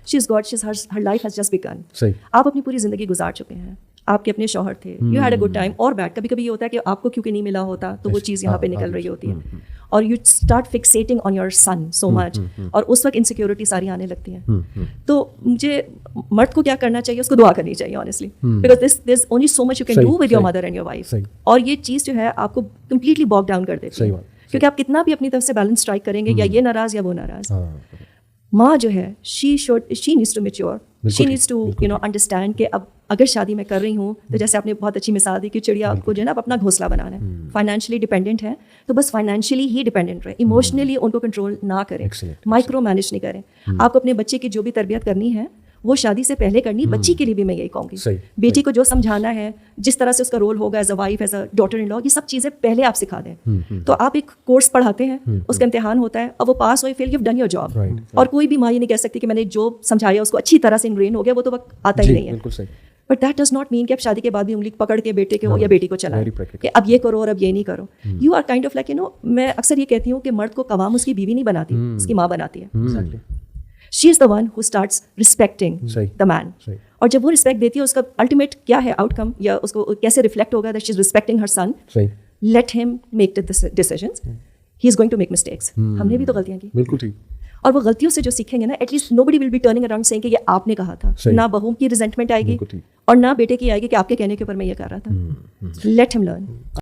She is got her life has just بیگن. آپ اپنی پوری زندگی گزار چکے ہیں, آپ کے اپنے شوہر تھے, you had a good time اور بیڈ. کبھی کبھی یہ ہوتا ہے کہ آپ کو کیونکہ نہیں ملا ہوتا تو وہ چیز یہاں پہ نکل رہی ہوتی ہے, اور you start fixating on your son so much, اور اس وقت انسیکیورٹی ساری آنے لگتی ہیں. تو مجھے مرد کو کیا کرنا چاہیے, اس کو دعا کرنی چاہیے honestly, because there is only so much you can do with your mother and your wife. اور یہ چیز جو ہے آپ کو کمپلیٹلی باک ڈاؤن کر دیتی ہے, کیونکہ آپ کتنا بھی اپنی طرف سے بیلنس اسٹرائک کریں گے, یا یہ ناراض یا وہ ناراض. ماں جو ہے she needs to mature, she needs to understand کہ اب اگر شادی میں کر رہی ہوں تو جیسے آپ نے بہت اچھی مثال دی کہ چڑیا کو جو ہے نا اپنا گھونسلہ بنانا ہے, فائنینشلی ڈیپینڈنٹ ہے تو بس فائنینشلی ہی ڈیپینڈنٹ رہے, ایموشنلی ان کو کنٹرول نہ کریں, مائکرو مینیج نہیں کریں. آپ کو اپنے بچے کی جو بھی تربیت کرنی ہے وہ شادی سے پہلے کرنی. بچی کے لیے بھی میں یہی کہوں گی, بیٹی کو جو سمجھانا ہے, جس طرح سے اس کا رول ہوگا as a wife, as a daughter in law, یہ سب چیزیں پہلے آپ سکھا دیں. تو آپ ایک کورس پڑھاتے ہیں, اس کا امتحان ہوتا ہے, اور وہ پاس ہوئے, فیل, یو ڈن یور جاب. اور کوئی بھی ماں یہ نہیں کہہ سکتی کہ میں نے جو سمجھایا اس کو اچھی طرح سے انگرین ہو گیا, وہ تو وقت آتا ہی نہیں ہے. But that does not mean کہ آپ شادی کے بعد بھی انگلی پکڑ کے بیٹے کے ہو یا بیٹی کو چلائیں کہ اب یہ کرو اور اب یہ نہیں کرو. You are kind of like میں اکثر یہ کہتی ہوں کہ مرد کو قوام اس کی بیوی نہیں بناتی, اس کی ماں بناتی ہے. She is the one who starts respecting the man. اور جب وہ رسپیکٹ دیتی ہے, اس کا الٹیمیٹ کیا ہے آؤٹ کم, یا اس کو کیسے ریفلیکٹ ہوگا that she is respecting her son. Let him make the decisions. He is going to make mistakes. ہم نے بھی تو غلطیاں کی. بالکل ٹھیک. اور وہ غلطیوں سے جو سیکھیں گے نا, at least nobody will be turning around saying کہ یہ آپ نے کہا تھا. نہ بہو کی ریزنٹمنٹ آئے گی اور نہ بیٹے کی آئے گی کہ آپ کے کہنے کے اوپر میں یہ کر رہا تھا. Let him learn.